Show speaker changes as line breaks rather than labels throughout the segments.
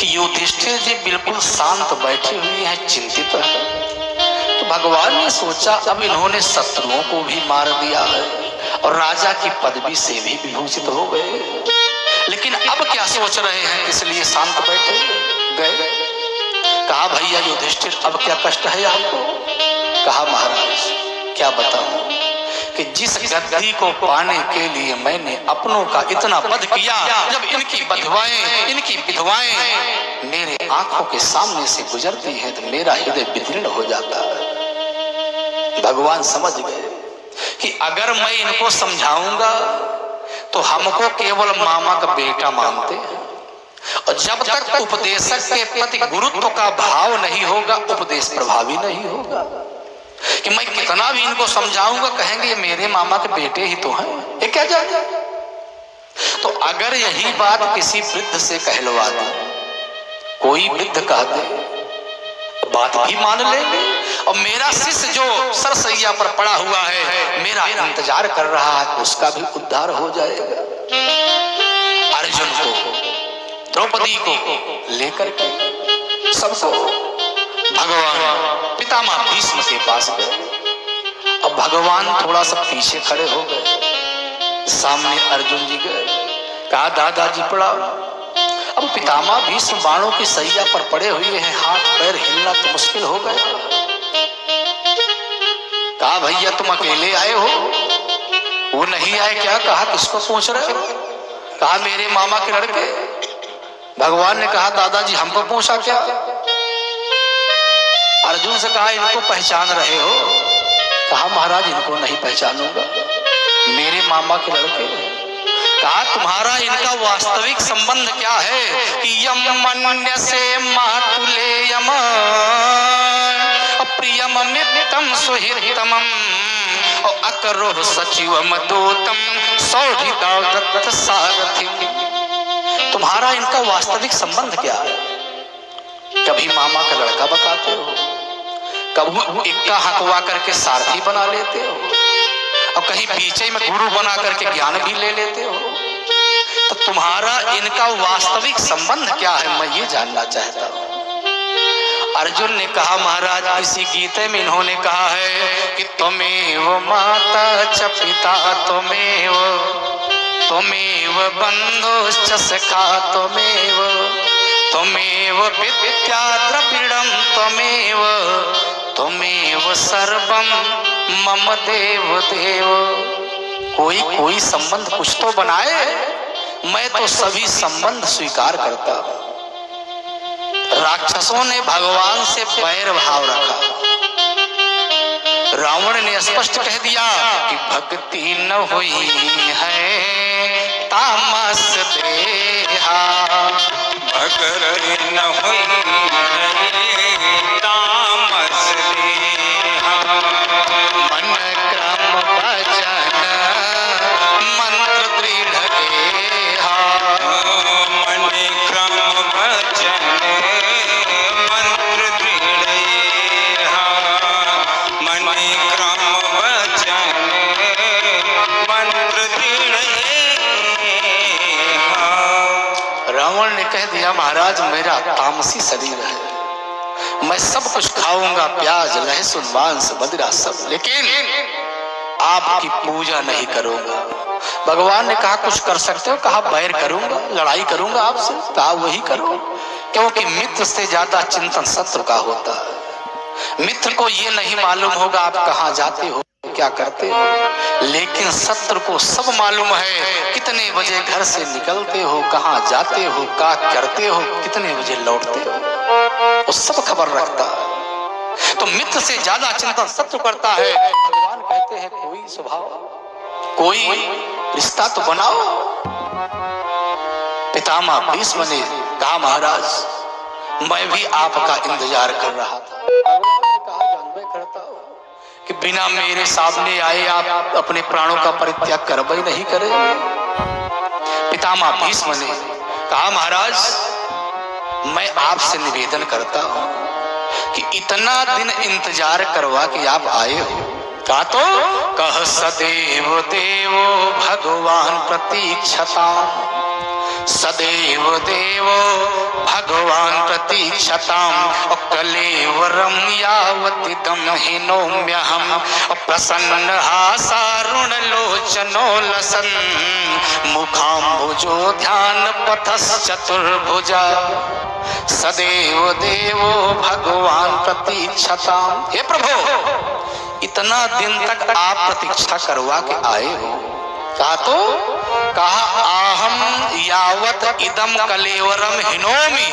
कि युधिष्ठिर जी बिल्कुल शांत बैठे हुए हैं, चिंतित है। तो भगवान ने सोचा अब इन्होंने शत्रुओं को भी मार दिया है और राजा की पदवी से भी विभूषित हो गए, लेकिन अब क्या सोच रहे हैं, इसलिए शांत बैठे गए। कहा भैया युधिष्ठिर अब क्या कष्ट है आपको? कहा महाराज क्या बताऊं कि जिस गद्दी को पाने के लिए मैंने अपनों का इतना वध किया, जब इनकी विधवाएं मेरे आंखों के सामने से गुजरती हैं तो मेरा हृदय विदीर्ण हो जाता है। भगवान समझ गए कि अगर मैं इनको समझाऊंगा तो हमको केवल मामा का बेटा मानते हैं, और जब तक उपदेशक के प्रति गुरुत्व का भाव नहीं होगा उपदेश प्रभावी नहीं होगा। कि मैं कितना भी इनको समझाऊंगा कहेंगे ये मेरे मामा के बेटे ही तो हैं, ये क्या जाने। तो अगर यही बात किसी वृद्ध से कहलवा दे, कोई वृद्ध कह दे बात भी मान लेंगे, और मेरा शिष्य जो सरसैया पर पड़ा हुआ है मेरा इंतजार कर रहा है उसका भी उद्धार हो जाएगा। अर्जुन को द्रौपदी को लेकर के सबको भगवान पितामह भीष्म के पास गए। अब भगवान थोड़ा सा पीछे खड़े हो गए, सामने अर्जुन जी गए। कहा दादाजी पढ़ाओ। अब पितामह भीष्म बाणों की सैया पर पड़े हुए हैं, हाथ पैर हिलना तो मुश्किल हो गया। कहा भैया तुम अकेले आए हो? वो नहीं आए क्या? कहा किसको पूछ रहे हो? कहा मेरे मामा के लड़के। भगवान ने कहा दादाजी हमको पूछा क्या? अर्जुन से कहा इनको पहचान रहे हो? कहा महाराज इनको नहीं पहचानूंगा, मेरे मामा के लड़के। कहा तुम्हारा इनका वास्तविक संबंध क्या है? कि यम मन्य से मातुलेयम प्रियम मित्रम सुहृतमम अकरो सचिवम दूतम सौहृदवृत सारथि। तुम्हारा इनका वास्तविक संबंध क्या है? कभी मामा का लड़का बताते हो, कभी इक्का हकवा करके सारथी बना लेते हो, और कहीं पीछे में गुरु बना करके ज्ञान भी ले लेते हो। तो तुम्हारा इनका वास्तविक संबंध क्या है, मैं ये जानना चाहता हूँ। अर्जुन ने कहा महाराज इसी गीते में इन्होंने कहा है कि त्वमेव माता च पिता त्वमेव बंधुश्च सखा त्वमेव विद्या द्रविड़ं त्वमेव सर्वं मम देव देव। कोई संबंध कुछ तो बनाए, मैं तो सभी संबंध स्वीकार करता हूं। राक्षसों ने भगवान से बैर भाव रखा, रावण ने स्पष्ट कह दिया कि भक्ति न हुई है तामस देहा, भक्ति न हुई है तामस देहा, मन क्रम भजन मंत्र दृढ़ देहा, मन क्रम भजन मंत्र दृढ़ देहा, मन क्रम भजन मंत्र दृढ़ देहा। रावण ने कह दिया महाराज मेरा तामसी शरीर है, मैं सब कुछ खाऊंगा, प्याज लहसुन मांस मदिरा सब, लेकिन आपकी पूजा नहीं करूंगा। भगवान ने कहा कुछ कर सकते हो? कहा बैर करूंगा, लड़ाई करूंगा आपसे। कहा वही करो, क्योंकि मित्र से ज्यादा चिंतन शत्रु का होता है। मित्र को ये नहीं मालूम होगा आप कहाँ जाते हो क्या करते हो, लेकिन शत्रु को सब मालूम है कितने बजे घर से निकलते हो, कहाँ जाते हो, क्या करते हो, कितने बजे लौटते हो, वो सब खबर रखता है। तो मित्र से ज्यादा चिंतन शत्रु करता है। भगवान कहते हैं कोई स्वभाव, कोई रिश्ता तो बनाओ। पितामह भीष्म ने कहा महाराज मैं भी आपका इंतजार कर रहा था। भगवान ने कहा जानबे करता हो कि बिना मेरे सामने आए आप अपने प्राणों का परित्याग करबे नहीं करेंगे। पितामह भीष्म ने कहा महाराज मैं आपसे निवेदन करता हूं कि इतना दिन इंतजार करवा के आप आए हो, कहा तो कह सदैव देवो भगवान प्रतीक्षता, सदैव देवो भगवान भगवान प्रतीक्षताम कलेवरम यावतिदम हिनोम्यहम प्रसन्न हासारुण लोचनो लसन मुखाम्बुजो ध्यान पथश्चतुर्भुजा सदैव देवो भगवान प्रतीक्षताम। हे प्रभु, इतना दिन तक आप प्रतीक्षा करवा के आए हो, कहा आहम यावत इदम कलेवरम हिनोमि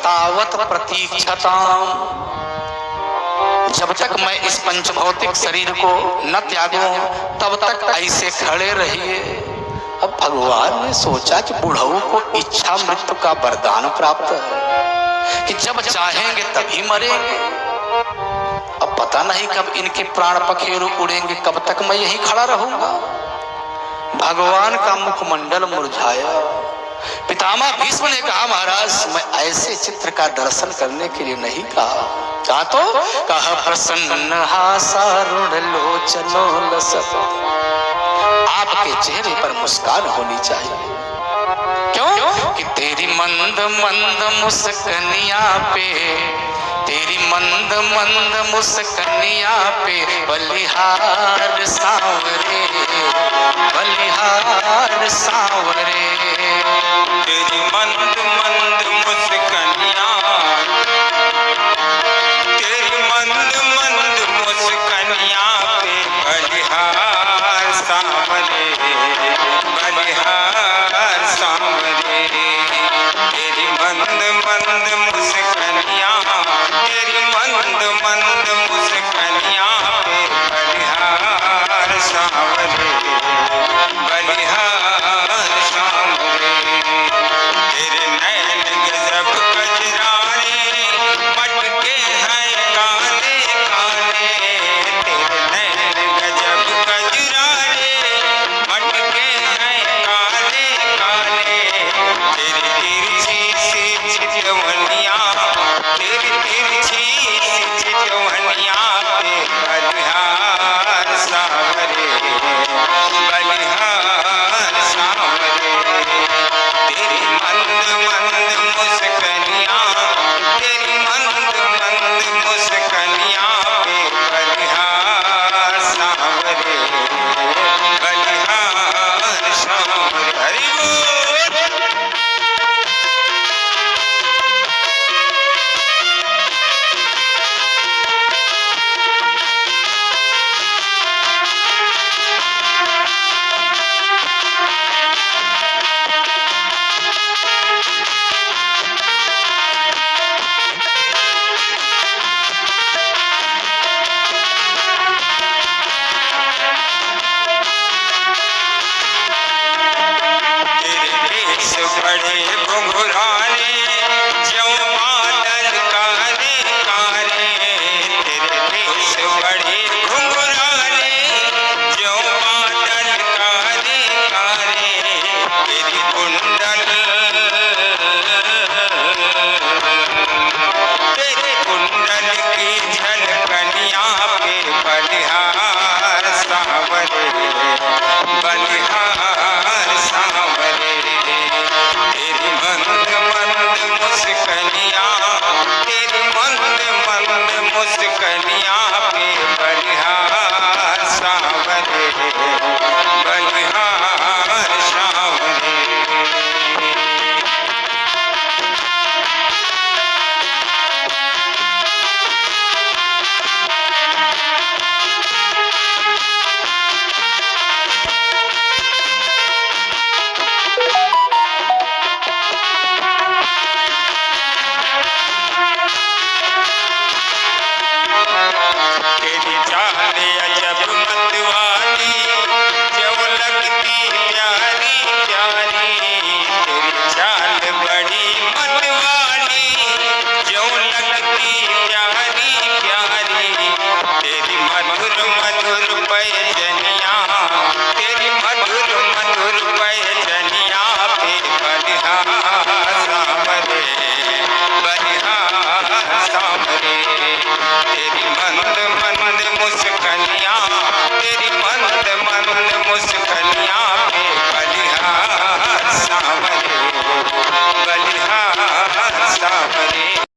तावत प्रतीक्षताम। जब तक मैं इस पंचभौतिक शरीर को न त्यागूं तब तक ऐसे खड़े रहिए। अब भगवान ने सोचा कि बुढ़ऊ को इच्छा मृत्यु का वरदान प्राप्त है कि जब चाहेंगे तभी मरेंगे। अब पता नहीं कब इनके प्राण पखेरु उड़ेंगे, कब तक मैं यहीं खड़ा रहूंगा। भगवान का मुखमंडल मुरझाया। पितामह भीष्म ने कहा, महाराज मैं ऐसे चित्र का दर्शन करने के लिए नहीं कहा। कहा प्रसन्न हासारुण लोचनो लसत। आपके चेहरे पर मुस्कान होनी चाहिए। क्यों? कि तेरी मंद मंद मुस्कनिया पे, तेरी मंद मंद मुस्कनिया पे बलिहार सांवरे, बलिहार सांवरे।
तेरी मंद मंद मुस्कनिया, तेरी मंद मंद मुस्कनिया पे बलिहार सांवरे, बलिहार सांवरे। तेरी मंद मंद